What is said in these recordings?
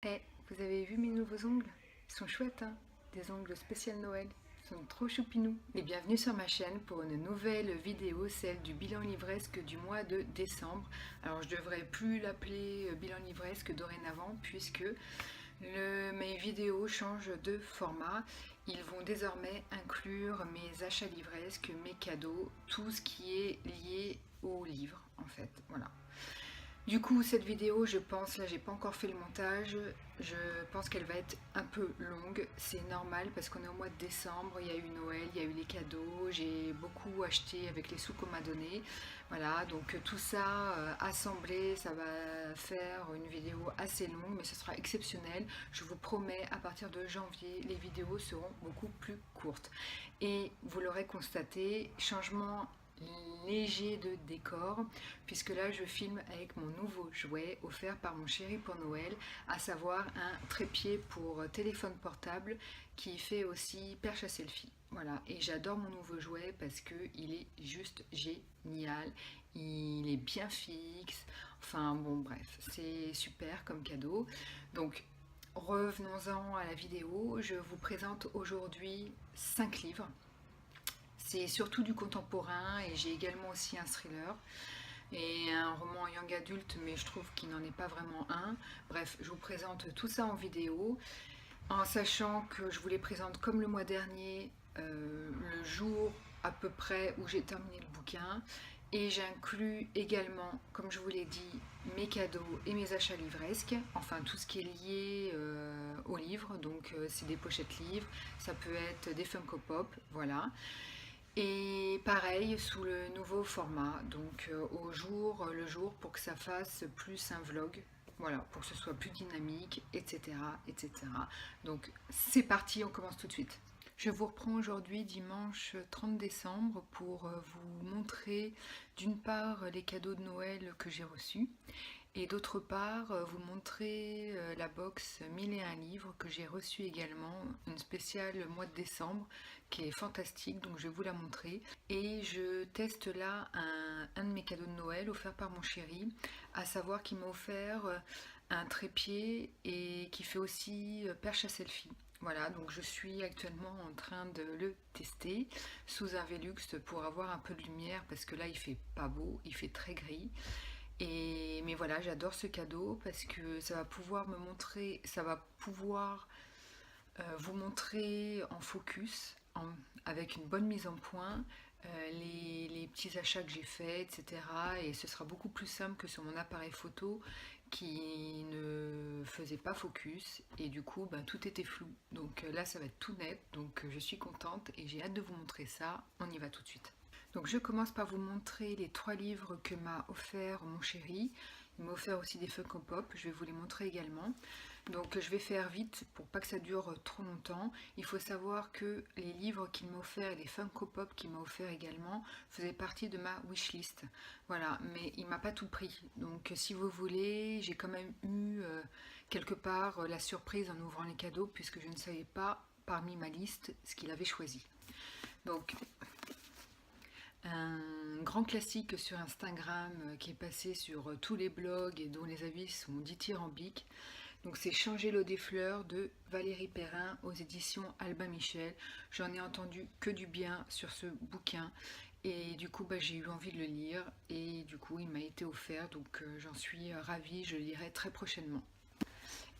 Eh, vous avez vu mes nouveaux ongles? Ils sont chouettes, hein? Des ongles spécial Noël. Ils sont trop choupinous. Et bienvenue sur ma chaîne pour une nouvelle vidéo, celle du bilan livresque du mois de décembre. Alors je devrais plus l'appeler bilan livresque dorénavant puisque mes vidéos changent de format. Ils vont désormais inclure mes achats livresques, mes cadeaux, tout ce qui est lié au livre en fait. Voilà. Du coup, cette vidéo, je pense, là j'ai pas encore fait le montage, je pense qu'elle va être un peu longue. C'est normal parce qu'on est au mois de décembre, il y a eu Noël, il y a eu les cadeaux, j'ai beaucoup acheté avec les sous qu'on m'a donné. Voilà, donc tout ça assemblé, ça va faire une vidéo assez longue, mais ce sera exceptionnel. Je vous promets, à partir de janvier, les vidéos seront beaucoup plus courtes. Et vous l'aurez constaté, changement léger de décor, puisque là je filme avec mon nouveau jouet offert par mon chéri pour Noël, à savoir un trépied pour téléphone portable qui fait aussi perche à selfie. Voilà, et j'adore mon nouveau jouet parce que il est juste génial, il est bien fixe, enfin bon bref, c'est super comme cadeau. Donc revenons-en à la vidéo, je vous présente aujourd'hui 5 livres. C'est surtout du contemporain et j'ai également aussi un thriller et un roman young adulte, mais je trouve qu'il n'en est pas vraiment un. Bref, je vous présente tout ça en vidéo, en sachant que je vous les présente comme le mois dernier, le jour à peu près où j'ai terminé le bouquin. Et j'inclus également, comme je vous l'ai dit, mes cadeaux et mes achats livresques, enfin tout ce qui est lié au livre, donc c'est des pochettes livres, ça peut être des Funko Pop, voilà. Et pareil sous le nouveau format, donc le jour pour que ça fasse plus un vlog, voilà, pour que ce soit plus dynamique, etc. etc. Donc c'est parti, on commence tout de suite. Je vous reprends aujourd'hui dimanche 30 décembre pour vous montrer d'une part les cadeaux de Noël que j'ai reçus et d'autre part vous montrer la box 1001 livres que j'ai reçue également, une spéciale mois de décembre qui est fantastique, donc je vais vous la montrer. Et je teste là un de mes cadeaux de Noël offert par mon chéri, à savoir qu'il m'a offert un trépied et qui fait aussi perche à selfie. Voilà, donc je suis actuellement en train de le tester sous un Velux pour avoir un peu de lumière parce que là il fait pas beau, il fait très gris. Mais voilà, j'adore ce cadeau parce que ça va pouvoir me montrer, ça va pouvoir vous montrer en focus, avec une bonne mise en point, les petits achats que j'ai faits, etc. Et ce sera beaucoup plus simple que sur mon appareil photo qui ne faisait pas focus et du coup ben, tout était flou. Donc là ça va être tout net, donc je suis contente et j'ai hâte de vous montrer ça. On y va tout de suite. Donc je commence par vous montrer les 3 livres que m'a offert mon chéri. Il m'a offert aussi des Funko Pop, je vais vous les montrer également. Donc je vais faire vite pour pas que ça dure trop longtemps. Il faut savoir que les livres qu'il m'a offert et les Funko Pop qu'il m'a offert également faisaient partie de ma wishlist. Voilà, mais il m'a pas tout pris. Donc si vous voulez, j'ai quand même eu quelque part la surprise en ouvrant les cadeaux puisque je ne savais pas parmi ma liste ce qu'il avait choisi. Donc un grand classique sur Instagram qui est passé sur tous les blogs et dont les avis sont dithyrambiques. Donc c'est Changer l'eau des fleurs de Valérie Perrin aux éditions Albin Michel. J'en ai entendu que du bien sur ce bouquin et du coup bah, j'ai eu envie de le lire et du coup il m'a été offert, donc j'en suis ravie, je le lirai très prochainement.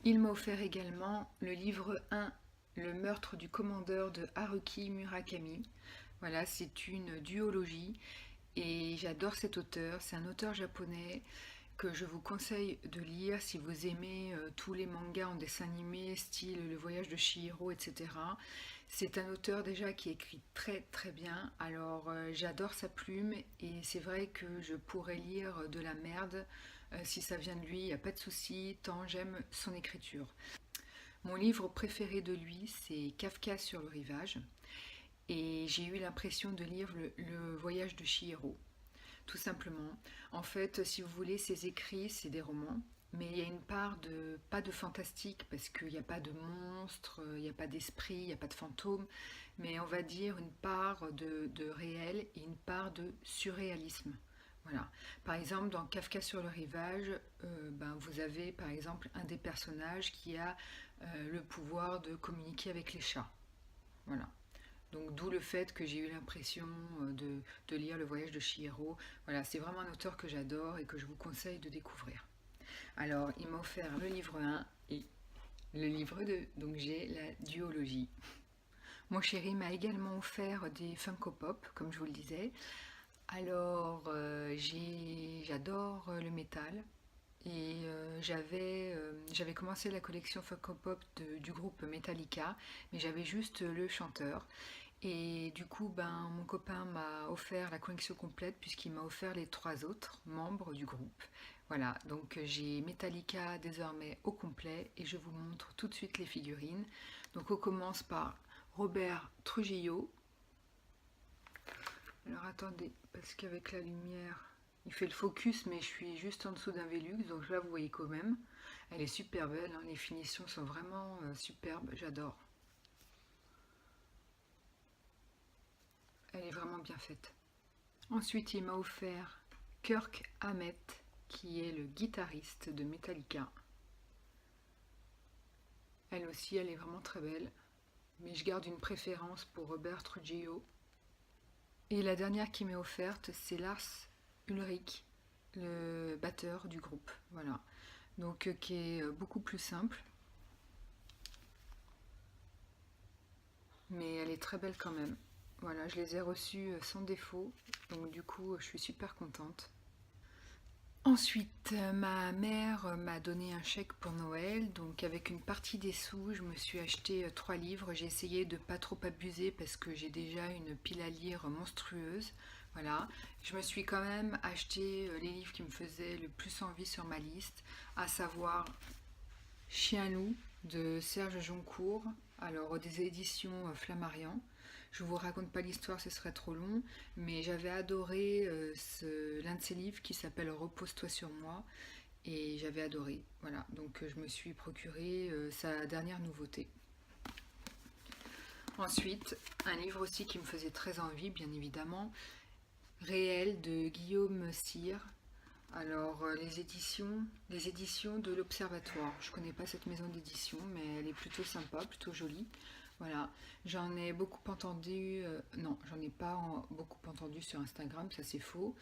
Il m'a offert également le livre 1, Le meurtre du commandeur de Haruki Murakami. Voilà, c'est une duologie et j'adore cet auteur. C'est un auteur japonais que je vous conseille de lire si vous aimez tous les mangas en dessin animé, style Le voyage de Chihiro, etc. C'est un auteur déjà qui écrit très très bien. Alors j'adore sa plume et c'est vrai que je pourrais lire de la merde si ça vient de lui, il n'y a pas de souci, tant j'aime son écriture. Mon livre préféré de lui, c'est Kafka sur le rivage. Et j'ai eu l'impression de lire le voyage de Chihiro, tout simplement. En fait, si vous voulez, ses écrits, c'est des romans, mais il y a une part de, pas de fantastique, parce qu'il n'y a pas de monstres, il n'y a pas d'esprit, il n'y a pas de fantômes, mais on va dire une part de réel et une part de surréalisme. Voilà. Par exemple, dans Kafka sur le rivage, vous avez par exemple un des personnages qui a le pouvoir de communiquer avec les chats. Voilà. Donc d'où le fait que j'ai eu l'impression de lire Le Voyage de Chihiro. Voilà, c'est vraiment un auteur que j'adore et que je vous conseille de découvrir. Alors, il m'a offert le livre 1 et le livre 2, donc j'ai la duologie. Mon chéri m'a également offert des Funko Pop, comme je vous le disais. Alors, j'adore le métal et j'avais commencé la collection Funko Pop du groupe Metallica, mais j'avais juste le chanteur. Et du coup, mon copain m'a offert la collection complète puisqu'il m'a offert les 3 autres membres du groupe. Voilà, donc j'ai Metallica désormais au complet et je vous montre tout de suite les figurines. Donc on commence par Robert Trujillo. Alors attendez, parce qu'avec la lumière, il fait le focus, mais je suis juste en dessous d'un Velux, donc là vous voyez quand même. Elle est super belle, hein, les finitions sont vraiment superbes, j'adore. Elle est vraiment bien faite. Ensuite, il m'a offert Kirk Hammett, qui est le guitariste de Metallica. Elle aussi, elle est vraiment très belle, mais je garde une préférence pour Robert Trujillo. Et la dernière qui m'est offerte, c'est Lars Ulrich, le batteur du groupe. Voilà. Donc, qui est beaucoup plus simple, mais elle est très belle quand même. Voilà, je les ai reçus sans défaut, donc du coup, je suis super contente. Ensuite, ma mère m'a donné un chèque pour Noël, donc avec une partie des sous, je me suis acheté 3 livres. J'ai essayé de pas trop abuser parce que j'ai déjà une pile à lire monstrueuse. Voilà, je me suis quand même acheté les livres qui me faisaient le plus envie sur ma liste, à savoir Chien-loup de Serge Joncourt, alors des éditions Flammarion. Je vous raconte pas l'histoire, ce serait trop long, mais j'avais adoré l'un de ses livres qui s'appelle Repose-toi sur moi, et j'avais adoré. Voilà, donc je me suis procuré sa dernière nouveauté. Ensuite, un livre aussi qui me faisait très envie, bien évidemment, Réel de Guillaume Cyr. Alors, les éditions de l'Observatoire. Je connais pas cette maison d'édition, mais elle est plutôt sympa, plutôt jolie. Voilà, j'en ai beaucoup entendu, non, j'en ai pas beaucoup entendu sur Instagram, ça c'est faux,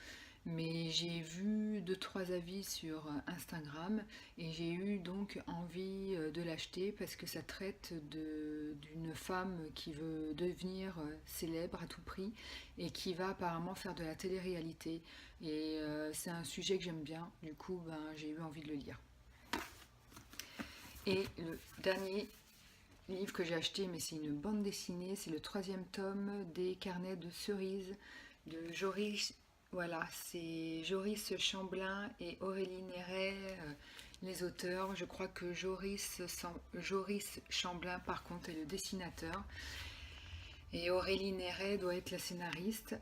mais j'ai vu 2 3 avis sur Instagram et j'ai eu donc envie de l'acheter parce que ça traite d'une femme qui veut devenir célèbre à tout prix et qui va apparemment faire de la télé-réalité. Et c'est un sujet que j'aime bien, du coup j'ai eu envie de le lire. Et le dernier livre que j'ai acheté, mais c'est une bande dessinée, c'est le 3e tome des Carnets de cerises de Joris. Voilà, c'est Joris Chamblin et Aurélie Néret, les auteurs. Je crois que Joris Chamblin, par contre, est le dessinateur. Et Aurélie Néret doit être la scénariste.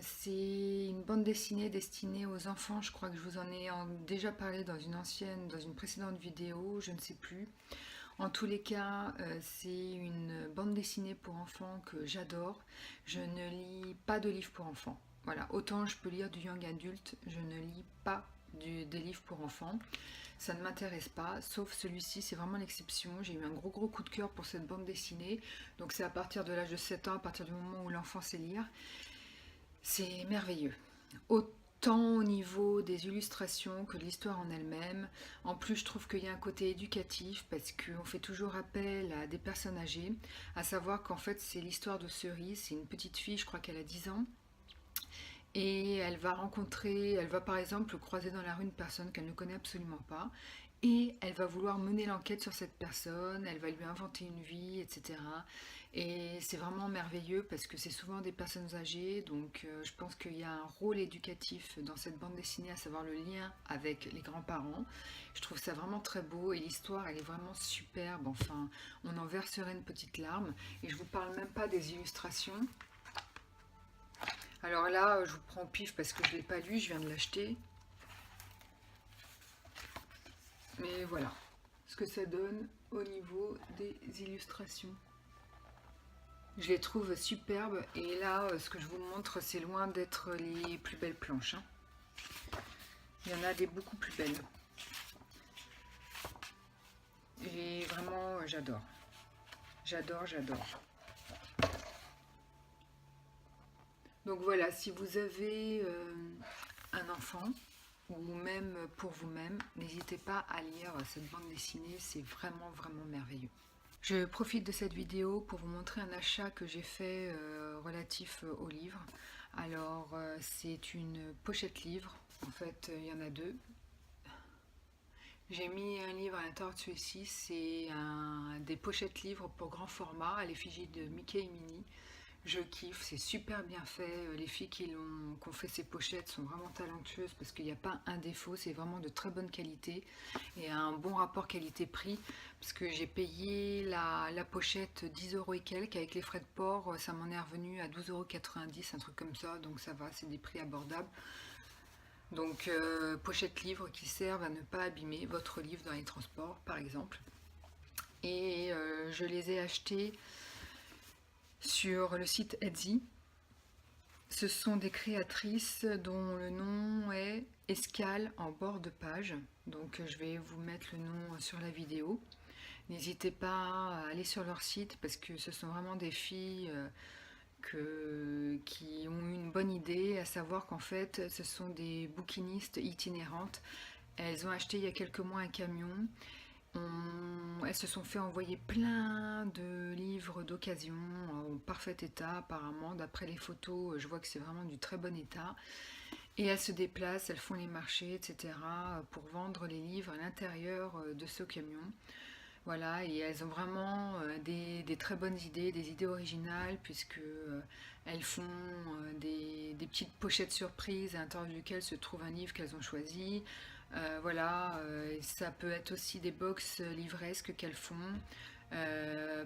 C'est une bande dessinée destinée aux enfants. Je crois que je vous en ai déjà parlé dans une précédente vidéo, je ne sais plus. En tous les cas, c'est une bande dessinée pour enfants que j'adore. Je ne lis pas de livres pour enfants. Voilà, autant je peux lire du young adulte, je ne lis pas des livres pour enfants. Ça ne m'intéresse pas, sauf celui-ci, c'est vraiment l'exception. J'ai eu un gros coup de cœur pour cette bande dessinée. Donc c'est à partir de l'âge de 7 ans, à partir du moment où l'enfant sait lire. C'est merveilleux. Autant au niveau des illustrations que de l'histoire en elle-même. En plus, je trouve qu'il y a un côté éducatif parce qu'on fait toujours appel à des personnes âgées. À savoir qu'en fait, c'est l'histoire de Cerise. C'est une petite fille, je crois qu'elle a 10 ans. Et elle va par exemple croiser dans la rue une personne qu'elle ne connaît absolument pas, et elle va vouloir mener l'enquête sur cette personne, elle va lui inventer une vie, etc. Et c'est vraiment merveilleux parce que c'est souvent des personnes âgées, donc je pense qu'il y a un rôle éducatif dans cette bande dessinée, à savoir le lien avec les grands-parents. Je trouve ça vraiment très beau et l'histoire elle est vraiment superbe, enfin on en verserait une petite larme, et je vous parle même pas des illustrations. Alors là, je vous prends au pif parce que je ne l'ai pas lu, je viens de l'acheter. Mais voilà ce que ça donne au niveau des illustrations. Je les trouve superbes et là, ce que je vous montre, c'est loin d'être les plus belles planches, hein. Il y en a des beaucoup plus belles. Et vraiment, j'adore. J'adore, j'adore. Donc voilà, si vous avez un enfant, ou même pour vous-même, n'hésitez pas à lire cette bande dessinée, c'est vraiment, vraiment merveilleux. Je profite de cette vidéo pour vous montrer un achat que j'ai fait relatif au livre. Alors, c'est une pochette livre, en fait, il y en a deux. J'ai mis un livre à l'intérieur de celui-ci, c'est des pochettes livres pour grand format à l'effigie de Mickey et Minnie. Je kiffe, c'est super bien fait. Les filles qui ont fait ces pochettes sont vraiment talentueuses parce qu'il n'y a pas un défaut, c'est vraiment de très bonne qualité et un bon rapport qualité-prix parce que j'ai payé la pochette 10 € et quelques, avec les frais de port, ça m'en est revenu à 12,90 €, un truc comme ça, donc ça va, c'est des prix abordables. Donc pochettes livres qui servent à ne pas abîmer votre livre dans les transports par exemple. Et je les ai achetées sur le site Etsy. Ce sont des créatrices dont le nom est Escale en bord de page. Donc je vais vous mettre le nom sur la vidéo. N'hésitez pas à aller sur leur site parce que ce sont vraiment des filles qui ont eu une bonne idée, à savoir qu'en fait ce sont des bouquinistes itinérantes. Elles ont acheté il y a quelques mois un camion. Elles se sont fait envoyer plein de livres d'occasion en parfait état apparemment. D'après les photos, je vois que c'est vraiment du très bon état. Et elles se déplacent, elles font les marchés, etc. pour vendre les livres à l'intérieur de ce camion. Voilà, et elles ont vraiment des très bonnes idées, des idées originales, puisque elles font des petites pochettes surprises à l'intérieur duquel se trouve un livre qu'elles ont choisi. Voilà, ça peut être aussi des box livresques qu'elles font.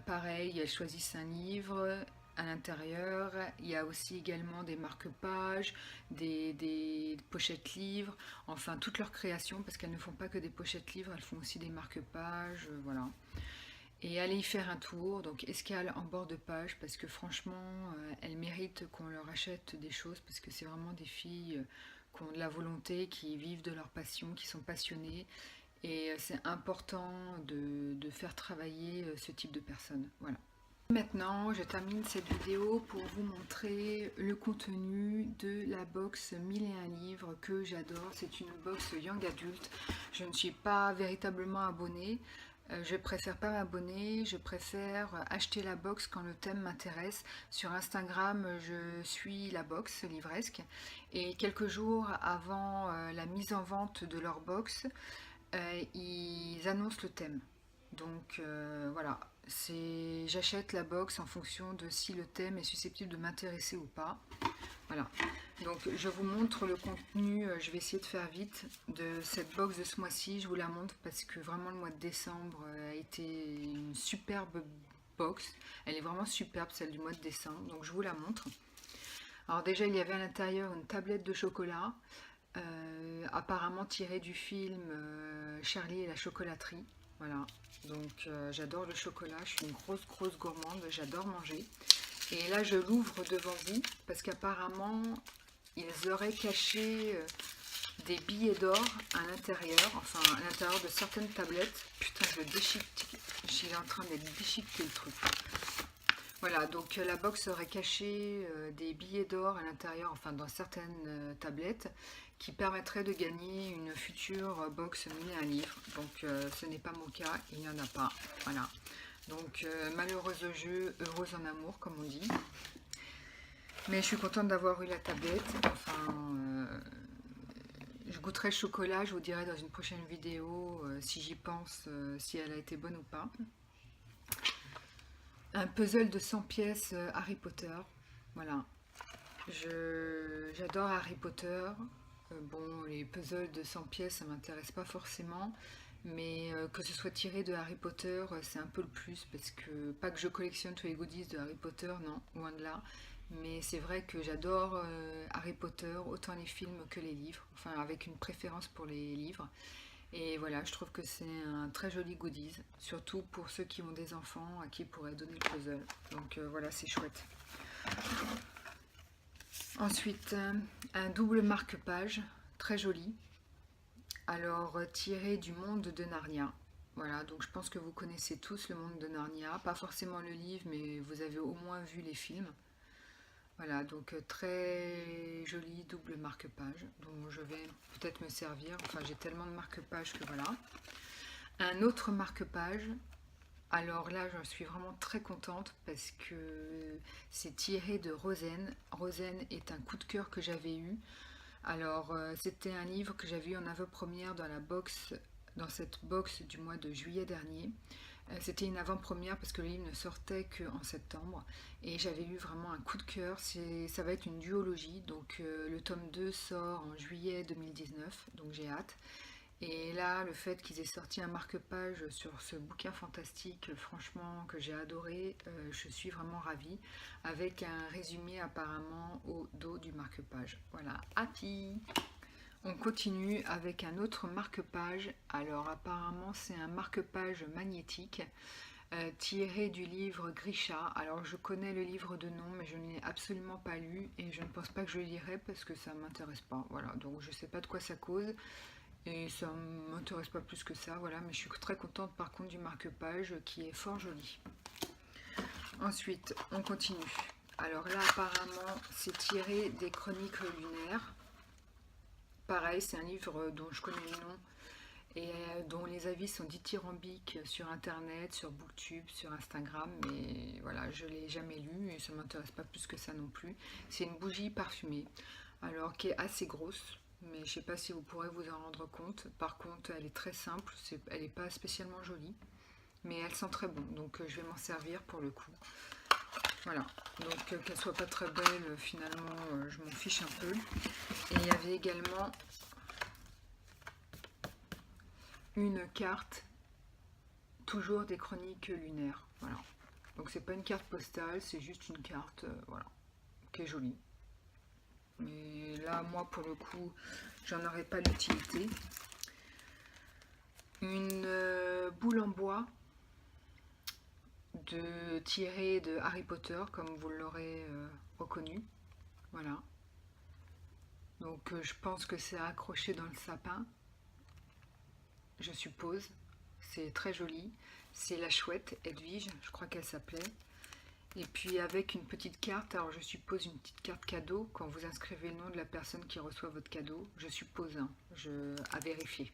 Pareil, elles choisissent un livre à l'intérieur. Il y a aussi également des marque-pages, des pochettes livres, enfin toutes leurs créations, parce qu'elles ne font pas que des pochettes livres, elles font aussi des marque-pages, voilà. Et allez y faire un tour, donc Escale en bord de page, parce que franchement, elles méritent qu'on leur achète des choses, parce que c'est vraiment des filles qui ont de la volonté, qui vivent de leur passion, qui sont passionnées, et c'est important de faire travailler ce type de personnes, voilà. Maintenant, je termine cette vidéo pour vous montrer le contenu de la box 1001 livres que j'adore. C'est une box Young Adult. Je ne suis pas véritablement abonnée. Je préfère pas m'abonner, je préfère acheter la box quand le thème m'intéresse. Sur Instagram, je suis la box livresque. Et quelques jours avant la mise en vente de leur box, ils annoncent le thème. Donc voilà, j'achète la box en fonction de si le thème est susceptible de m'intéresser ou pas. Voilà, donc je vous montre le contenu, je vais essayer de faire vite, de cette box de ce mois-ci. Je vous la montre parce que vraiment le mois de décembre a été une superbe box. Elle est vraiment superbe, celle du mois de décembre, donc je vous la montre. Alors déjà, il y avait à l'intérieur une tablette de chocolat, apparemment tirée du film Charlie et la chocolaterie. Voilà, donc j'adore le chocolat, je suis une grosse gourmande, j'adore manger. Et là je l'ouvre devant vous parce qu'apparemment ils auraient caché des billets d'or à l'intérieur, enfin à l'intérieur de certaines tablettes. Putain, je suis en train d'être déchiqueté le truc. Voilà, donc la box aurait caché des billets d'or à l'intérieur, enfin dans certaines tablettes, qui permettraient de gagner une future box 1001 livres. Donc ce n'est pas mon cas, il n'y en a pas. Voilà. Donc malheureuse jeu, heureuse en amour, comme on dit. Mais je suis contente d'avoir eu la tablette. Enfin, je goûterai le chocolat, je vous dirai dans une prochaine vidéo si j'y pense, si elle a été bonne ou pas. Un puzzle de 100 pièces Harry Potter. Voilà. J'adore Harry Potter. Bon, les puzzles de 100 pièces, ça m'intéresse pas forcément. Mais que ce soit tiré de Harry Potter, c'est un peu le plus. Parce que, pas que je collectionne tous les goodies de Harry Potter, non, loin de là. Mais c'est vrai que j'adore Harry Potter, autant les films que les livres. Enfin, avec une préférence pour les livres. Et voilà, je trouve que c'est un très joli goodies, surtout pour ceux qui ont des enfants à qui pourraient donner le puzzle. Donc voilà, c'est chouette. Ensuite, un double marque-page très joli. Alors, tiré du monde de Narnia. Voilà, donc je pense que vous connaissez tous le monde de Narnia. Pas forcément le livre, mais vous avez au moins vu les films. Voilà, donc très joli double marque-page dont je vais peut-être me servir. Enfin, j'ai tellement de marque-pages que voilà. Un autre marque-page. Alors là, j'en suis vraiment très contente parce que c'est tiré de Rosen. Rosen est un coup de cœur que j'avais eu. Alors, c'était un livre que j'avais eu en avant-première dans la box, dans cette box du mois de juillet dernier. C'était une avant-première parce que le livre ne sortait qu'en septembre et j'avais eu vraiment un coup de cœur. Ça va être une duologie, donc le tome 2 sort en juillet 2019, donc j'ai hâte. Et là, le fait qu'ils aient sorti un marque-page sur ce bouquin fantastique, franchement, que j'ai adoré, je suis vraiment ravie, avec un résumé apparemment au dos du marque-page. Voilà, happy! On continue avec un autre marque-page. Alors apparemment, c'est un marque-page magnétique tiré du livre Grisha. Alors je connais le livre de nom, mais je ne l'ai absolument pas lu et je ne pense pas que je le lirai parce que ça ne m'intéresse pas. Voilà, donc je ne sais pas de quoi ça cause. Et ça ne m'intéresse pas plus que ça, voilà, mais je suis très contente par contre du marque-page qui est fort joli. Ensuite, on continue. Alors là, apparemment, c'est tiré des Chroniques lunaires. Pareil, c'est un livre dont je connais le nom et dont les avis sont dithyrambiques sur Internet, sur Booktube, sur Instagram, mais voilà, je ne l'ai jamais lu et ça ne m'intéresse pas plus que ça non plus. C'est une bougie parfumée, alors qui est assez grosse. Mais je ne sais pas si vous pourrez vous en rendre compte. Par contre, elle est très simple, elle n'est pas spécialement jolie, mais elle sent très bon, donc je vais m'en servir pour le coup. Voilà, donc qu'elle soit pas très belle, finalement, je m'en fiche un peu. Et il y avait également une carte, toujours des Chroniques lunaires. Voilà, donc c'est pas une carte postale, c'est juste une carte, voilà, qui est jolie. Mais là, moi, pour le coup, j'en aurais pas l'utilité. Une boule en bois tirée de Harry Potter, comme vous l'aurez reconnu. Voilà. Donc, je pense que c'est accroché dans le sapin, je suppose. C'est très joli. C'est la chouette Edwige, je crois qu'elle s'appelait. Et puis avec une petite carte, alors je suppose une petite carte cadeau, quand vous inscrivez le nom de la personne qui reçoit votre cadeau, je suppose, hein, à vérifier.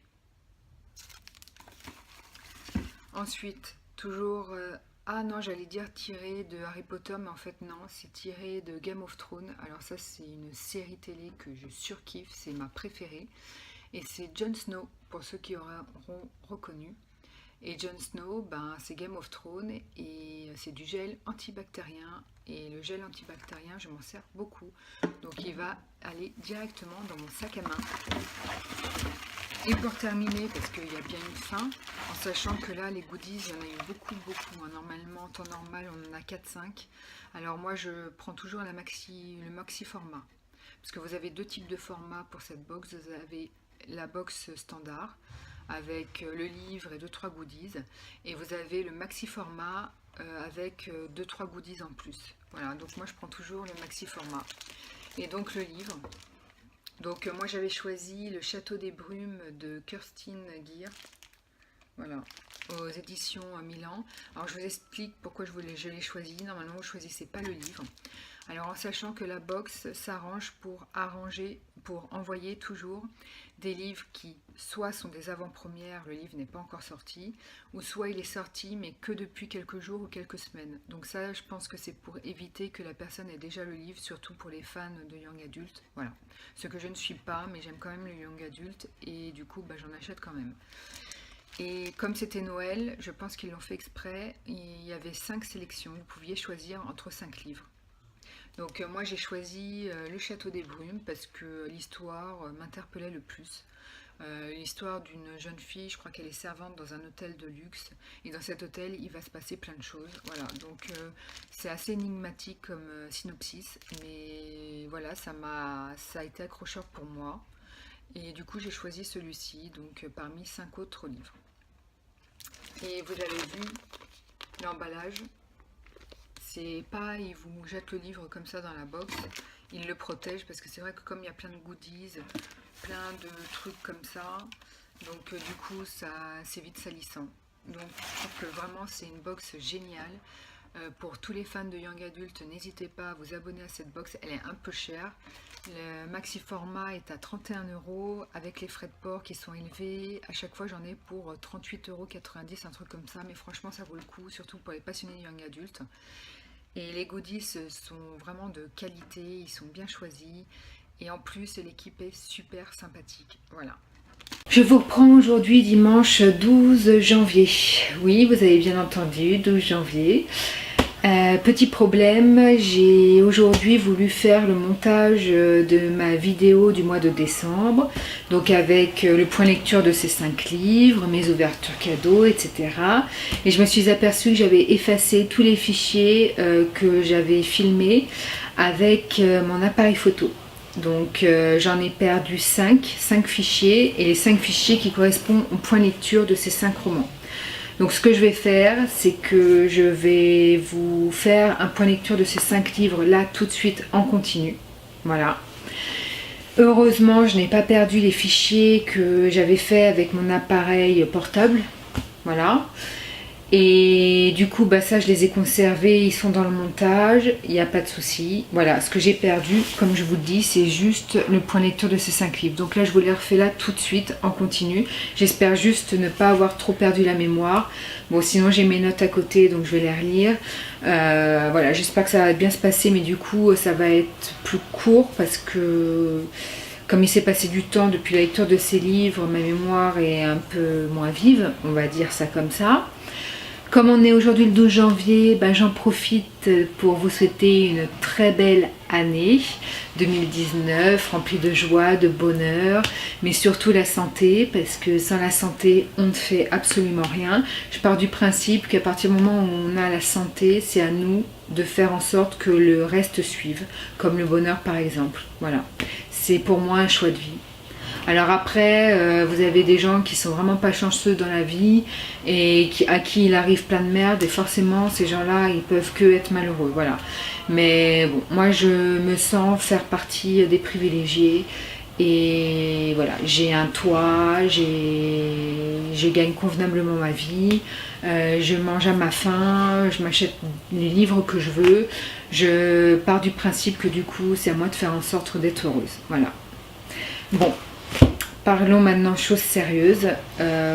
Ensuite, toujours, ah non, j'allais dire tiré de Harry Potter, mais en fait non, c'est tiré de Game of Thrones. Alors ça, c'est une série télé que je surkiffe, c'est ma préférée. Et c'est Jon Snow, pour ceux qui auront reconnu. Et Jon Snow, ben, c'est Game of Thrones et c'est du gel antibactérien. Et le gel antibactérien, je m'en sers beaucoup. Donc il va aller directement dans mon sac à main. Et pour terminer, parce qu'il y a bien une fin, en sachant que là, les goodies, il y en a eu beaucoup, beaucoup. Normalement, en temps normal, on en a 4-5. Alors moi, je prends toujours le maxi format. Parce que vous avez deux types de formats pour cette box. Vous avez la box standard, avec le livre et 2-3 goodies, et vous avez le maxi format avec 2-3 goodies en plus. Voilà, donc moi je prends toujours le maxi format. Et donc le livre, donc moi j'avais choisi Le Château des Brumes de Kerstin Gier, voilà, aux éditions Milan. Alors je vous explique pourquoi je l'ai choisi. Normalement vous ne choisissez pas le livre. Alors en sachant que la box s'arrange pour envoyer toujours des livres qui soit sont des avant-premières, le livre n'est pas encore sorti, ou soit il est sorti mais que depuis quelques jours ou quelques semaines. Donc ça, je pense que c'est pour éviter que la personne ait déjà le livre, surtout pour les fans de Young Adult. Voilà, ce que je ne suis pas, mais j'aime quand même le Young Adult et du coup bah, j'en achète quand même. Et comme c'était Noël, je pense qu'ils l'ont fait exprès, il y avait 5 sélections, vous pouviez choisir entre 5 livres. Donc moi j'ai choisi Le Château des Brumes parce que l'histoire m'interpellait le plus. L'histoire d'une jeune fille, je crois qu'elle est servante dans un hôtel de luxe, et dans cet hôtel il va se passer plein de choses. Voilà, donc c'est assez énigmatique comme synopsis, mais voilà, ça a été accrocheur pour moi. Et du coup j'ai choisi celui-ci, donc parmi 5 autres livres. Et vous avez vu l'emballage. c'est pas, ils vous jettent le livre comme ça dans la box, ils le protègent parce que c'est vrai que comme il y a plein de goodies, plein de trucs comme ça, donc du coup ça c'est vite salissant. Donc je trouve que vraiment c'est une box géniale. Pour tous les fans de Young Adult, n'hésitez pas à vous abonner à cette box, elle est un peu chère. Le maxi format est à 31 € avec les frais de port qui sont élevés. À chaque fois j'en ai pour 38,90 €, un truc comme ça, mais franchement ça vaut le coup, surtout pour les passionnés de Young Adult. Et les goodies sont vraiment de qualité, ils sont bien choisis. Et en plus l'équipe est super sympathique. Voilà. Je vous reprends aujourd'hui dimanche 12 janvier. Oui, vous avez bien entendu, 12 janvier. Petit problème, j'ai aujourd'hui voulu faire le montage de ma vidéo du mois de décembre, donc avec le point lecture de ces 5 livres, mes ouvertures cadeaux, etc. Et je me suis aperçue que j'avais effacé tous les fichiers que j'avais filmés avec mon appareil photo. Donc j'en ai perdu 5 fichiers, et les 5 fichiers qui correspondent au point lecture de ces 5 romans. Donc ce que je vais faire, c'est que je vais vous faire un point lecture de ces 5 livres là tout de suite en continu. Voilà. Heureusement, je n'ai pas perdu les fichiers que j'avais fait avec mon appareil portable. Voilà. Et du coup, bah ça, je les ai conservés, ils sont dans le montage, il n'y a pas de souci. Voilà, ce que j'ai perdu, comme je vous le dis, c'est juste le point lecture de ces 5 livres. Donc là, je vous les refais là tout de suite, en continu. J'espère juste ne pas avoir trop perdu la mémoire. Bon, sinon, j'ai mes notes à côté, donc je vais les relire. Voilà, j'espère que ça va bien se passer, mais du coup, ça va être plus court parce que... Comme il s'est passé du temps depuis la lecture de ces livres, ma mémoire est un peu moins vive, on va dire ça comme ça. Comme on est aujourd'hui le 12 janvier, ben j'en profite pour vous souhaiter une très belle année 2019, remplie de joie, de bonheur, mais surtout la santé, parce que sans la santé, on ne fait absolument rien. Je pars du principe qu'à partir du moment où on a la santé, c'est à nous de faire en sorte que le reste suive, comme le bonheur par exemple. Voilà, c'est pour moi un choix de vie. Alors après, vous avez des gens qui sont vraiment pas chanceux dans la vie et à qui il arrive plein de merde, et forcément ces gens-là ils peuvent que être malheureux, voilà. Mais bon, moi je me sens faire partie des privilégiés et voilà, j'ai un toit, je gagne convenablement ma vie, je mange à ma faim, je m'achète les livres que je veux. Je pars du principe que du coup c'est à moi de faire en sorte d'être heureuse, voilà. Bon. Parlons maintenant choses sérieuses,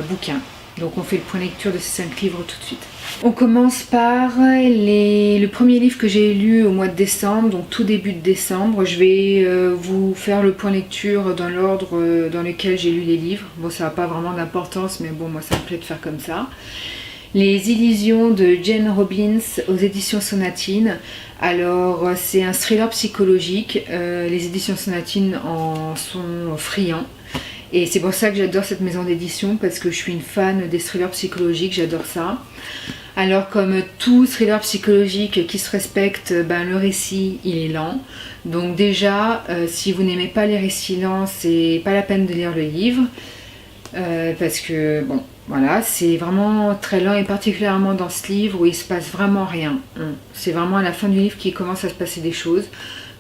bouquins. Donc on fait le point lecture de ces 5 livres tout de suite. On commence par le premier livre que j'ai lu au mois de décembre, donc tout début de décembre. Je vais vous faire le point lecture dans l'ordre dans lequel j'ai lu les livres. Bon, ça n'a pas vraiment d'importance, mais bon, moi ça me plaît de faire comme ça. Les Illusions de Jane Robbins aux éditions Sonatine. Alors c'est un thriller psychologique, les éditions Sonatine en sont friands. Et c'est pour ça que j'adore cette maison d'édition, parce que je suis une fan des thrillers psychologiques, j'adore ça. Alors comme tout thriller psychologique qui se respecte, ben, le récit il est lent. Donc déjà, si vous n'aimez pas les récits lents, c'est pas la peine de lire le livre. Parce que bon, voilà, c'est vraiment très lent, et particulièrement dans ce livre où il se passe vraiment rien. C'est vraiment à la fin du livre qu'il commence à se passer des choses.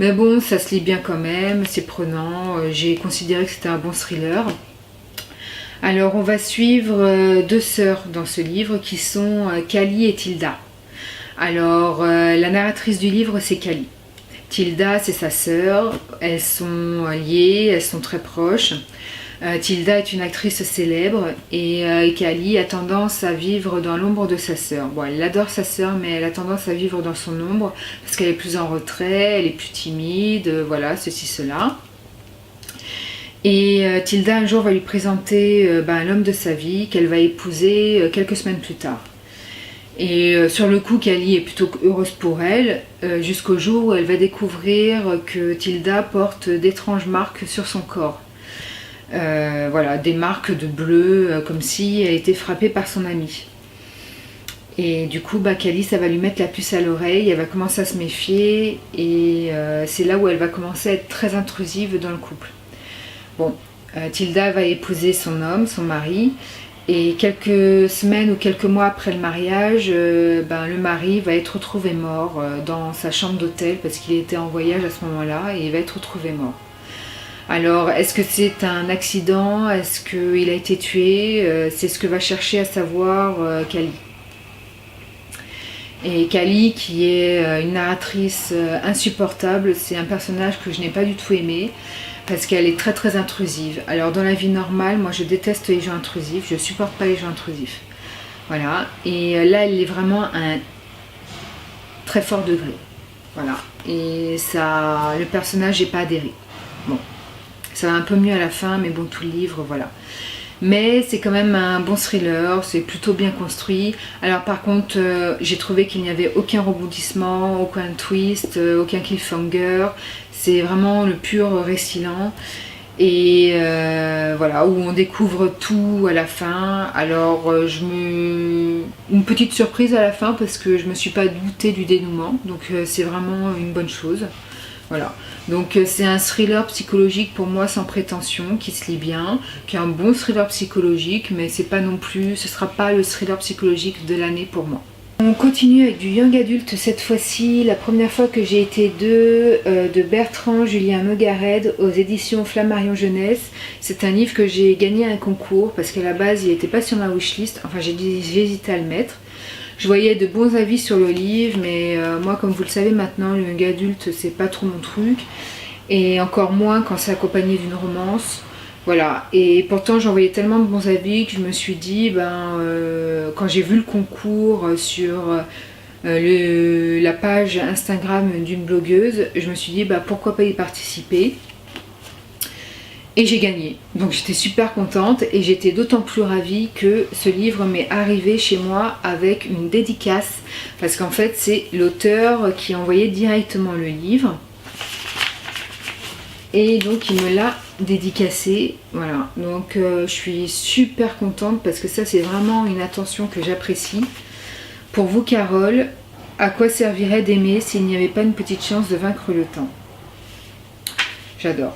Mais bon, ça se lit bien quand même, c'est prenant, j'ai considéré que c'était un bon thriller. Alors on va suivre 2 sœurs dans ce livre qui sont Cali et Tilda. Alors la narratrice du livre c'est Cali. Tilda c'est sa sœur, elles sont liées, elles sont très proches. Tilda est une actrice célèbre et Cali a tendance à vivre dans l'ombre de sa sœur. Bon, elle adore sa sœur, mais elle a tendance à vivre dans son ombre parce qu'elle est plus en retrait, elle est plus timide, voilà, ceci, cela. Et Tilda un jour va lui présenter l'homme de sa vie qu'elle va épouser quelques semaines plus tard. Et sur le coup, Cali est plutôt heureuse pour elle, jusqu'au jour où elle va découvrir que Tilda porte d'étranges marques sur son corps. Voilà, des marques de bleu, comme si elle était frappée par son ami. Et du coup, Cali, ça va lui mettre la puce à l'oreille, elle va commencer à se méfier, et c'est là où elle va commencer à être très intrusive dans le couple. Bon, Tilda va épouser son homme, son mari, Et quelques semaines ou quelques mois après le mariage, le mari va être retrouvé mort dans sa chambre d'hôtel parce qu'il était en voyage à ce moment-là et il va être retrouvé mort. Alors, est-ce que c'est un accident? Est-ce qu'il a été tué? C'est ce que va chercher à savoir Kali. Et Kali, qui est une narratrice insupportable, c'est un personnage que je n'ai pas du tout aimé parce qu'elle est très très intrusive. Alors dans la vie normale, moi je déteste les gens intrusifs, je supporte pas les gens intrusifs. Voilà, et là elle est vraiment à un très fort degré. Voilà, et ça, le personnage n'est pas adhéré. Bon, ça va un peu mieux à la fin, mais bon, tout le livre, voilà. Mais c'est quand même un bon thriller, c'est plutôt bien construit. Alors par contre, j'ai trouvé qu'il n'y avait aucun rebondissement, aucun twist, aucun cliffhanger. C'est vraiment le pur récit lent. Et voilà, où on découvre tout à la fin. Alors une petite surprise à la fin parce que je me suis pas doutée du dénouement. Donc c'est vraiment une bonne chose. Voilà, donc c'est un thriller psychologique pour moi sans prétention, qui se lit bien, qui est un bon thriller psychologique, mais c'est pas non plus, ce sera pas le thriller psychologique de l'année pour moi. On continue avec du young adulte cette fois-ci, la première fois que j'ai été de Bertrand Julien Nogared aux éditions Flammarion Jeunesse. C'est un livre que j'ai gagné à un concours parce qu'à la base il n'était pas sur ma wishlist, enfin j'ai hésité à le mettre. Je voyais de bons avis sur le livre, mais moi, comme vous le savez maintenant, le young adulte, c'est pas trop mon truc. Et encore moins quand c'est accompagné d'une romance. Voilà. Et pourtant, j'en voyais tellement de bons avis que je me suis dit, quand j'ai vu le concours sur la page Instagram d'une blogueuse, je me suis dit, pourquoi pas y participer ? Et j'ai gagné. Donc j'étais super contente et j'étais d'autant plus ravie que ce livre m'est arrivé chez moi avec une dédicace. Parce qu'en fait c'est l'auteur qui a envoyé directement le livre. Et donc il me l'a dédicacé. Voilà. Donc je suis super contente parce que ça c'est vraiment une attention que j'apprécie. Pour vous Carole, à quoi servirait d'aimer s'il n'y avait pas une petite chance de vaincre le temps? J'adore.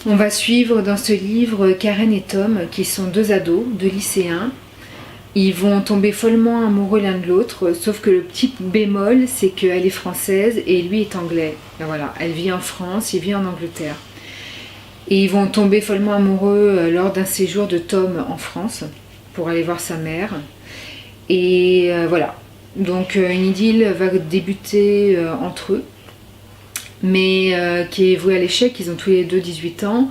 On va suivre dans ce livre Karen et Tom, qui sont deux ados, deux lycéens. Ils vont tomber follement amoureux l'un de l'autre, sauf que le petit bémol, c'est qu'elle est française et lui est anglais. Et voilà, elle vit en France, il vit en Angleterre. Et ils vont tomber follement amoureux lors d'un séjour de Tom en France, pour aller voir sa mère. Et voilà, donc une idylle va débuter entre eux, mais qui est vouée à l'échec. Ils ont tous les deux 18 ans,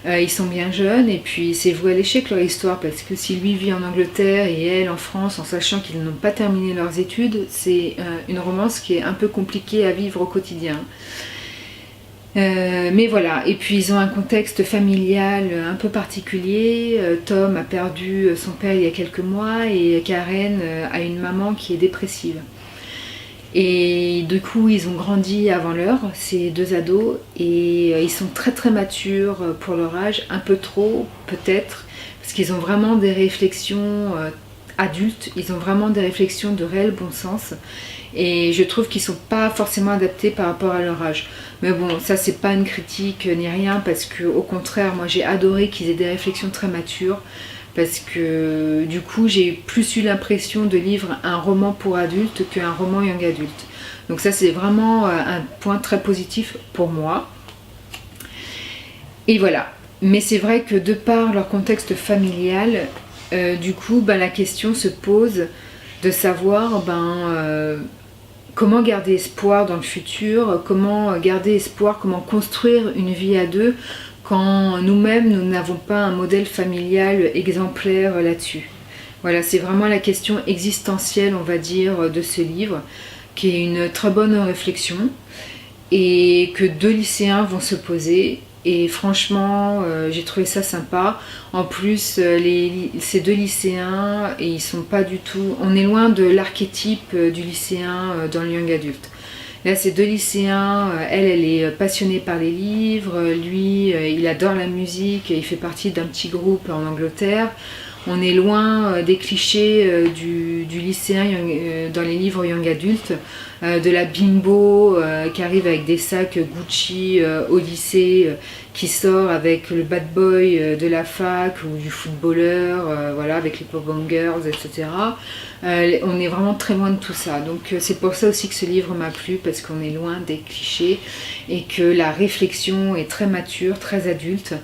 ils sont bien jeunes, et puis c'est voué à l'échec leur histoire, parce que si lui vit en Angleterre et elle en France, en sachant qu'ils n'ont pas terminé leurs études, c'est une romance qui est un peu compliquée à vivre au quotidien. Mais voilà, et puis ils ont un contexte familial un peu particulier. Tom a perdu son père il y a quelques mois, et Karen a une maman qui est dépressive. Et du coup, ils ont grandi avant l'heure, ces deux ados, et ils sont très très matures pour leur âge, un peu trop peut-être, parce qu'ils ont vraiment des réflexions adultes, ils ont vraiment des réflexions de réel bon sens, et je trouve qu'ils sont pas forcément adaptés par rapport à leur âge. Mais bon, ça c'est pas une critique ni rien, parce que au contraire, moi j'ai adoré qu'ils aient des réflexions très matures, parce que du coup j'ai plus eu l'impression de lire un roman pour adultes qu'un roman young adulte. Donc ça c'est vraiment un point très positif pour moi. Et voilà. Mais c'est vrai que de par leur contexte familial, du coup la question se pose de savoir comment garder espoir dans le futur, comment garder espoir, comment construire une vie à deux, quand nous-mêmes, nous n'avons pas un modèle familial exemplaire là-dessus. Voilà, c'est vraiment la question existentielle, on va dire, de ce livre, qui est une très bonne réflexion, et que deux lycéens vont se poser. Et franchement, j'ai trouvé ça sympa. En plus, ces deux lycéens, et ils sont pas du tout... On est loin de l'archétype du lycéen dans le young adulte. Là, ces deux lycéens, elle est passionnée par les livres, lui, il adore la musique, il fait partie d'un petit groupe en Angleterre. On est loin des clichés du lycéens dans les livres young adultes, de la bimbo qui arrive avec des sacs Gucci au lycée, qui sort avec le bad boy de la fac ou du footballeur, voilà, avec les pop bangers, etc. On est vraiment très loin de tout ça. Donc c'est pour ça aussi que ce livre m'a plu, parce qu'on est loin des clichés et que la réflexion est très mature, très adulte.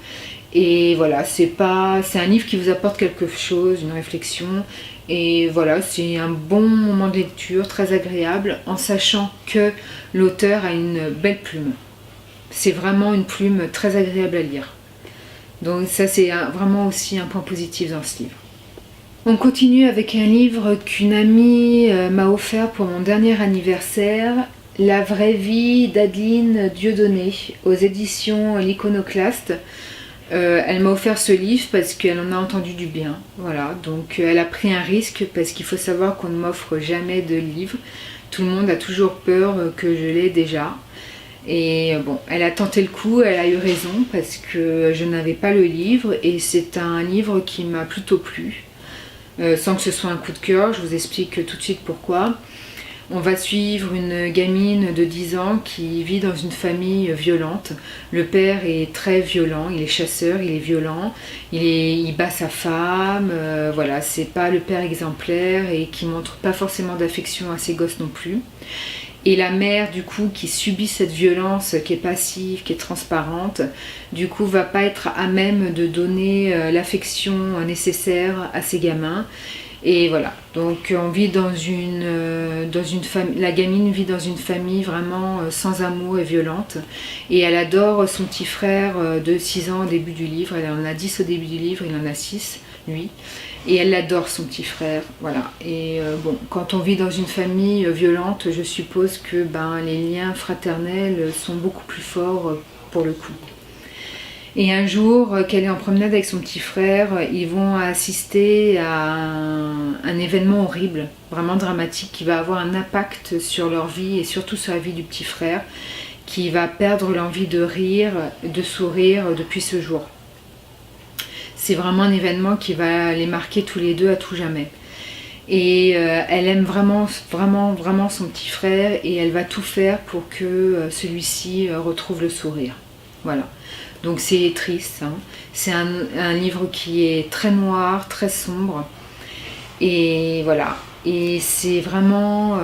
Et voilà, c'est un livre qui vous apporte quelque chose, une réflexion. Et voilà, c'est un bon moment de lecture, très agréable, en sachant que l'auteur a une belle plume. C'est vraiment une plume très agréable à lire. Donc ça, c'est vraiment aussi un point positif dans ce livre. On continue avec un livre qu'une amie m'a offert pour mon dernier anniversaire, La vraie vie d'Adeline Dieudonné, aux éditions L'Iconoclaste. Elle m'a offert ce livre parce qu'elle en a entendu du bien. Voilà, donc elle a pris un risque, parce qu'il faut savoir qu'on ne m'offre jamais de livres. Tout le monde a toujours peur que je l'ai déjà. Et bon, elle a tenté le coup, elle a eu raison, parce que je n'avais pas le livre et c'est un livre qui m'a plutôt plu. Sans que ce soit un coup de cœur, je vous explique tout de suite pourquoi. On va suivre une gamine de 10 ans qui vit dans une famille violente. Le père est très violent, il est chasseur, il est violent, il bat sa femme, voilà, c'est pas le père exemplaire et qui montre pas forcément d'affection à ses gosses non plus. Et la mère, du coup, qui subit cette violence, qui est passive, qui est transparente, du coup, va pas être à même de donner l'affection nécessaire à ses gamins. Et voilà, donc on vit dans une famille, la gamine vit dans une famille vraiment sans amour et violente. Et elle adore son petit frère de 6 ans au début du livre. Elle en a 10 au début du livre, il en a 6, lui. Et elle adore son petit frère, voilà. Et bon, quand on vit dans une famille violente, je suppose que les liens fraternels sont beaucoup plus forts pour le coup. Et un jour, qu'elle est en promenade avec son petit frère, ils vont assister à un événement horrible, vraiment dramatique, qui va avoir un impact sur leur vie et surtout sur la vie du petit frère, qui va perdre l'envie de rire, de sourire depuis ce jour. C'est vraiment un événement qui va les marquer tous les deux à tout jamais. Et elle aime vraiment, vraiment, vraiment son petit frère et elle va tout faire pour que celui-ci retrouve le sourire. Voilà. Donc c'est triste, hein. C'est un livre qui est très noir, très sombre. Et voilà. Et c'est vraiment...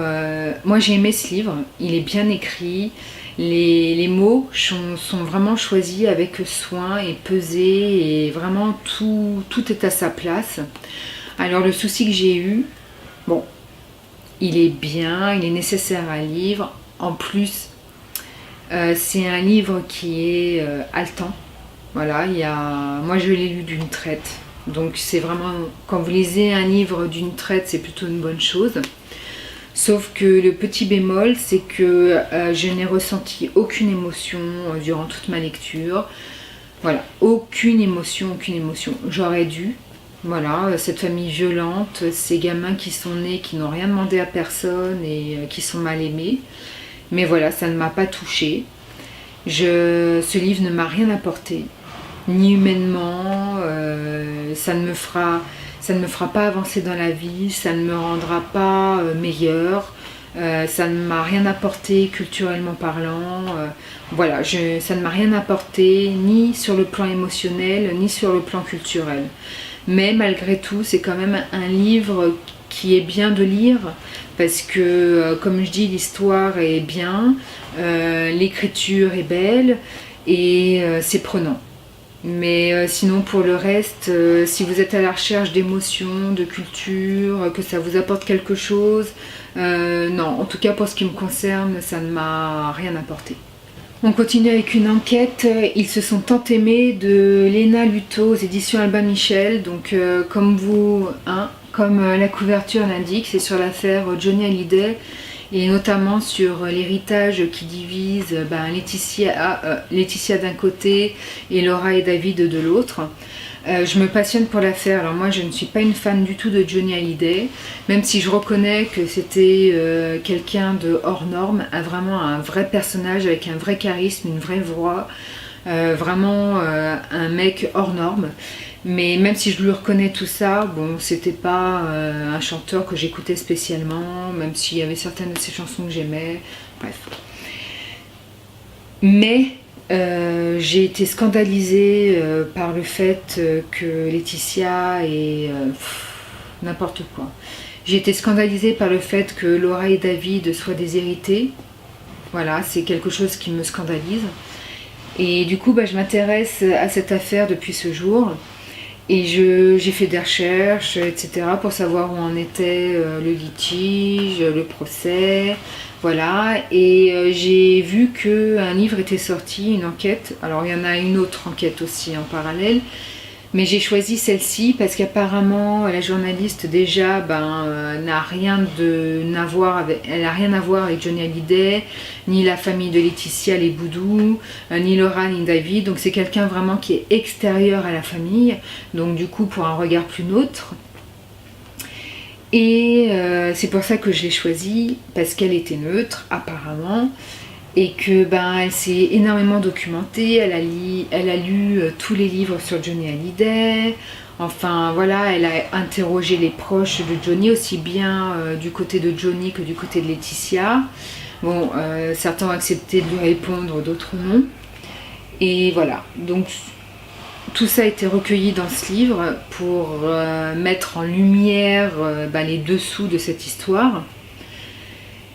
moi j'ai aimé ce livre, il est bien écrit. Les mots sont vraiment choisis avec soin et pesés. Et vraiment tout est à sa place. Alors le souci que j'ai eu, bon, il est bien, il est nécessaire à lire. En plus... c'est un livre qui est haletant. Voilà, moi je l'ai lu d'une traite. Donc c'est vraiment, quand vous lisez un livre d'une traite, c'est plutôt une bonne chose. Sauf que le petit bémol, c'est que je n'ai ressenti aucune émotion durant toute ma lecture. Voilà, aucune émotion, aucune émotion. J'aurais dû. Voilà, cette famille violente, ces gamins qui sont nés, qui n'ont rien demandé à personne et qui sont mal aimés. Mais voilà, ça ne m'a pas touchée. Ce livre ne m'a rien apporté, ni humainement, ça ne me fera pas avancer dans la vie, ça ne me rendra pas meilleure, ça ne m'a rien apporté culturellement parlant. Voilà, ça ne m'a rien apporté ni sur le plan émotionnel, ni sur le plan culturel. Mais malgré tout, c'est quand même un livre qui est bien de lire, parce que, comme je dis, l'histoire est bien, l'écriture est belle et c'est prenant. Mais sinon, pour le reste, si vous êtes à la recherche d'émotions, de culture, que ça vous apporte quelque chose, non, en tout cas pour ce qui me concerne, ça ne m'a rien apporté. On continue avec une enquête, Ils se sont tant aimés, de Léna Luto aux éditions Albin Michel. Donc comme la couverture l'indique, c'est sur l'affaire Johnny Hallyday et notamment sur l'héritage qui divise Laetitia d'un côté et Laura et David de l'autre. Je me passionne pour l'affaire. Alors moi je ne suis pas une fan du tout de Johnny Hallyday, même si je reconnais que c'était quelqu'un de hors norme, vraiment un vrai personnage avec un vrai charisme, une vraie voix, vraiment un mec hors norme. Mais même si je lui reconnais tout ça, bon, c'était pas un chanteur que j'écoutais spécialement, même s'il y avait certaines de ses chansons que j'aimais, bref. Mais j'ai été scandalisée par le fait que Laetitia est n'importe quoi. J'ai été scandalisée par le fait que Laura et David soient déshérités. Voilà, c'est quelque chose qui me scandalise. Et du coup, je m'intéresse à cette affaire depuis ce jour. Et j'ai fait des recherches, etc. pour savoir où en était le litige, le procès. Voilà. Et j'ai vu qu'un livre était sorti, une enquête. Alors, il y en a une autre enquête aussi en parallèle. Mais j'ai choisi celle-ci parce qu'apparemment la journaliste déjà n'a rien à voir avec Johnny Hallyday, ni la famille de Laetitia, les Boudou, ni Laura, ni David. Donc c'est quelqu'un vraiment qui est extérieur à la famille, donc du coup pour un regard plus neutre. Et c'est pour ça que je l'ai choisie, parce qu'elle était neutre apparemment. Et que elle s'est énormément documentée, elle a lu tous les livres sur Johnny Hallyday, enfin voilà, elle a interrogé les proches de Johnny, aussi bien du côté de Johnny que du côté de Laetitia. Bon, certains ont accepté de lui répondre, d'autres non. Et voilà, donc tout ça a été recueilli dans ce livre pour mettre en lumière les dessous de cette histoire.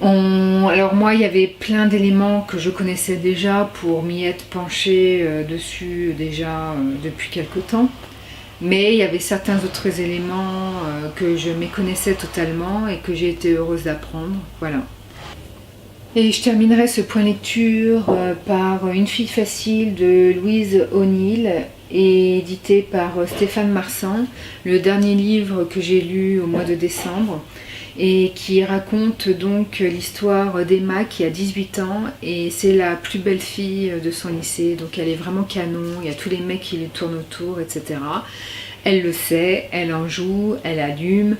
Alors moi, il y avait plein d'éléments que je connaissais déjà pour m'y être penchée dessus déjà depuis quelque temps. Mais il y avait certains autres éléments que je méconnaissais totalement et que j'ai été heureuse d'apprendre. Voilà. Et je terminerai ce point lecture par Une fille facile de Louise O'Neill, édité par Stéphane Marsan, le dernier livre que j'ai lu au mois de décembre, et qui raconte donc l'histoire d'Emma qui a 18 ans et c'est la plus belle fille de son lycée, donc elle est vraiment canon, il y a tous les mecs qui lui tournent autour, etc. Elle le sait, elle en joue, elle allume,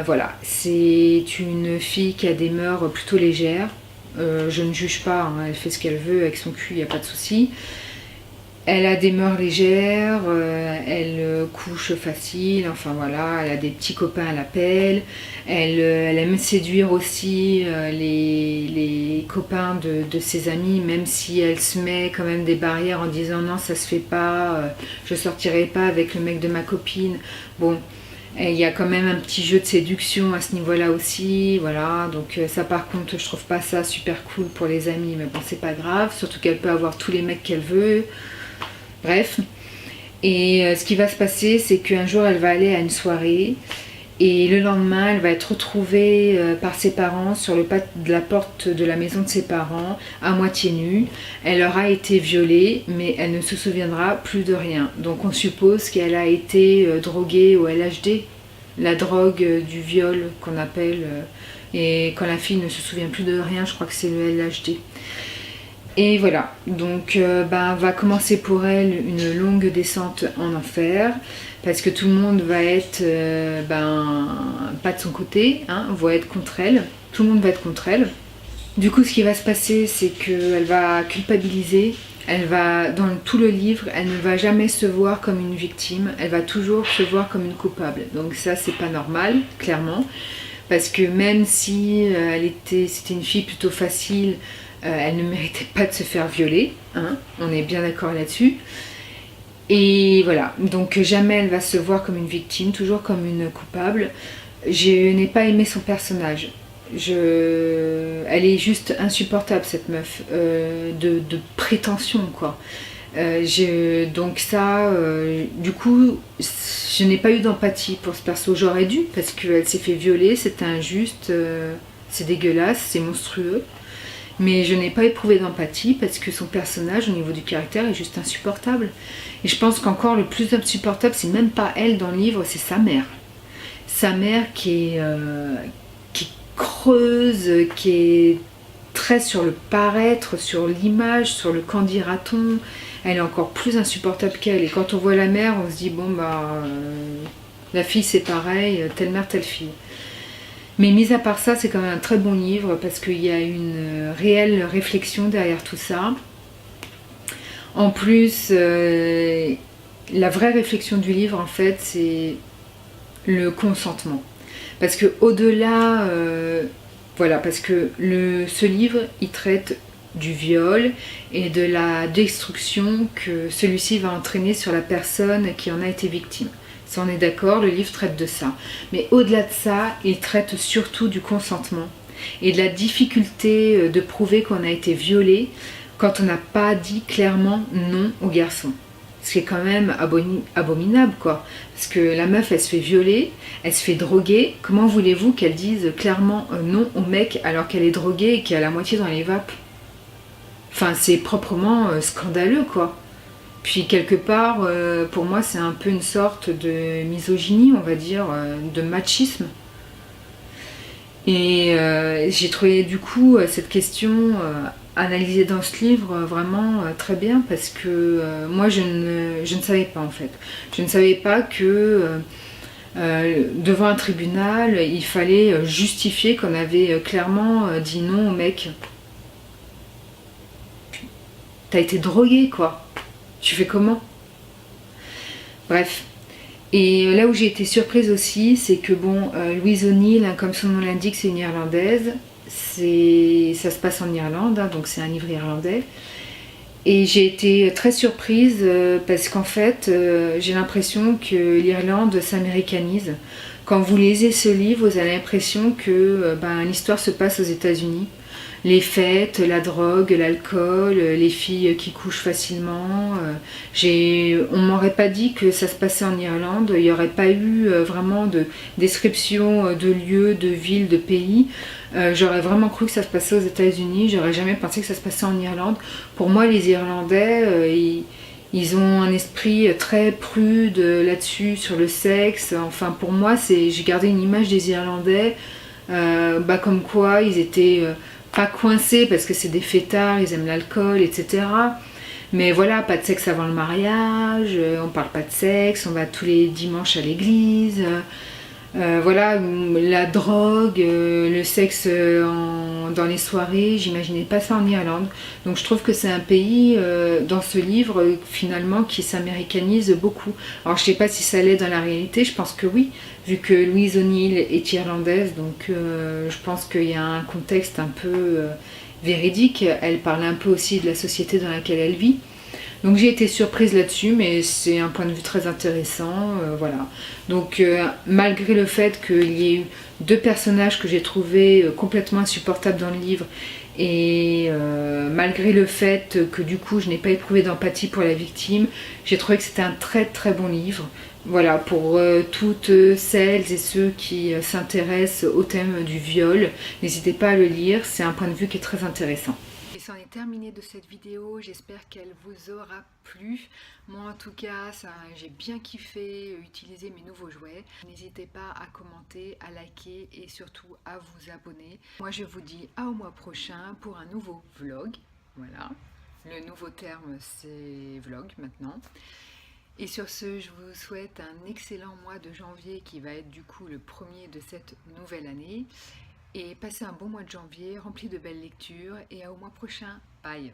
voilà, c'est une fille qui a des mœurs plutôt légères, je ne juge pas, hein, elle fait ce qu'elle veut avec son cul, il n'y a pas de souci. Elle a des mœurs légères, elle couche facile, enfin voilà, elle a des petits copains à l'appel, elle aime séduire aussi les copains de ses amis, même si elle se met quand même des barrières en disant non ça se fait pas, je sortirai pas avec le mec de ma copine. Bon, il y a quand même un petit jeu de séduction à ce niveau-là aussi, voilà, donc ça par contre je trouve pas ça super cool pour les amis, mais bon c'est pas grave, surtout qu'elle peut avoir tous les mecs qu'elle veut. Bref, et ce qui va se passer, c'est qu'un jour elle va aller à une soirée et le lendemain elle va être retrouvée par ses parents sur le pas de la porte de la maison de ses parents, à moitié nue. Elle aura été violée, mais elle ne se souviendra plus de rien. Donc on suppose qu'elle a été droguée au LHD, la drogue du viol qu'on appelle, et quand la fille ne se souvient plus de rien, je crois que c'est le LHD. Et voilà, donc va commencer pour elle une longue descente en enfer, parce que tout le monde va être pas de son côté, hein, va être contre elle, tout le monde va être contre elle. Du coup ce qui va se passer, c'est qu'elle va culpabiliser, elle va, dans tout le livre, elle ne va jamais se voir comme une victime, elle va toujours se voir comme une coupable. Donc ça c'est pas normal, clairement, parce que même si c'était une fille plutôt facile, elle ne méritait pas de se faire violer, hein, on est bien d'accord là-dessus. Et voilà, donc jamais elle va se voir comme une victime, toujours comme une coupable. Je n'ai pas aimé son personnage. Elle est juste insupportable cette meuf, de prétention quoi. Donc ça, du coup, je n'ai pas eu d'empathie pour ce perso. J'aurais dû, parce qu'elle s'est fait violer, c'est injuste, c'est dégueulasse, c'est monstrueux. Mais je n'ai pas éprouvé d'empathie parce que son personnage au niveau du caractère est juste insupportable. Et je pense qu'encore le plus insupportable, c'est même pas elle dans le livre, c'est sa mère. Sa mère qui est creuse, qui est très sur le paraître, sur l'image, sur le qu'en dira-t-on. Elle est encore plus insupportable qu'elle. Et quand on voit la mère, on se dit bon la fille c'est pareil, telle mère, telle fille. Mais mis à part ça, c'est quand même un très bon livre parce qu'il y a une réelle réflexion derrière tout ça. En plus, la vraie réflexion du livre, en fait, c'est le consentement. Parce que au-delà, voilà, parce que ce livre, il traite du viol et de la destruction que celui-ci va entraîner sur la personne qui en a été victime. Si on est d'accord, le livre traite de ça. Mais au-delà de ça, il traite surtout du consentement et de la difficulté de prouver qu'on a été violé quand on n'a pas dit clairement non au garçon. Ce qui est quand même abominable, quoi. Parce que la meuf, elle se fait violer, elle se fait droguer. Comment voulez-vous qu'elle dise clairement non au mec alors qu'elle est droguée et qu'elle a la moitié dans les vapes? Enfin, c'est proprement scandaleux, quoi. Puis quelque part, pour moi, c'est un peu une sorte de misogynie, on va dire, de machisme. Et j'ai trouvé du coup cette question analysée dans ce livre vraiment très bien parce que moi je ne savais pas en fait. Je ne savais pas que devant un tribunal il fallait justifier qu'on avait clairement dit non au mec. T'as été drogué quoi. Tu fais comment? Bref. Et là où j'ai été surprise aussi, c'est que bon, Louise O'Neill, hein, comme son nom l'indique, c'est une Irlandaise. Ça se passe en Irlande, hein, donc c'est un livre irlandais. Et j'ai été très surprise parce qu'en fait, j'ai l'impression que l'Irlande s'américanise. Quand vous lisez ce livre, vous avez l'impression que l'histoire se passe aux États-Unis. Les fêtes, la drogue, l'alcool, les filles qui couchent facilement. On m'aurait pas dit que ça se passait en Irlande. Il n'y aurait pas eu vraiment de description de lieux, de villes, de pays. J'aurais vraiment cru que ça se passait aux États-Unis. J'aurais jamais pensé que ça se passait en Irlande. Pour moi, les Irlandais, ils ont un esprit très prude là-dessus, sur le sexe. Enfin, pour moi, j'ai gardé une image des Irlandais comme quoi ils étaient pas coincés parce que c'est des fêtards, ils aiment l'alcool, etc. Mais voilà, pas de sexe avant le mariage, on parle pas de sexe, on va tous les dimanches à l'église. Voilà, la drogue, le sexe dans les soirées, j'imaginais pas ça en Irlande. Donc je trouve que c'est un pays, dans ce livre, finalement, qui s'américanise beaucoup. Alors je sais pas si ça l'est dans la réalité, je pense que oui, vu que Louise O'Neill est irlandaise, donc je pense qu'il y a un contexte un peu véridique. Elle parle un peu aussi de la société dans laquelle elle vit. Donc j'ai été surprise là-dessus, mais c'est un point de vue très intéressant, voilà. Donc malgré le fait qu'il y ait eu deux personnages que j'ai trouvés complètement insupportables dans le livre, et malgré le fait que du coup je n'ai pas éprouvé d'empathie pour la victime, j'ai trouvé que c'était un très très bon livre. Voilà, pour toutes celles et ceux qui s'intéressent au thème du viol, n'hésitez pas à le lire, c'est un point de vue qui est très intéressant. Et c'en est terminé de cette vidéo, j'espère qu'elle vous aura plu. Moi en tout cas, j'ai bien kiffé utiliser mes nouveaux jouets. N'hésitez pas à commenter, à liker et surtout à vous abonner. Moi je vous dis au mois prochain pour un nouveau vlog. Voilà, le nouveau terme c'est vlog maintenant. Et sur ce, je vous souhaite un excellent mois de janvier qui va être du coup le premier de cette nouvelle année. Et passez un bon mois de janvier rempli de belles lectures et au mois prochain. Bye!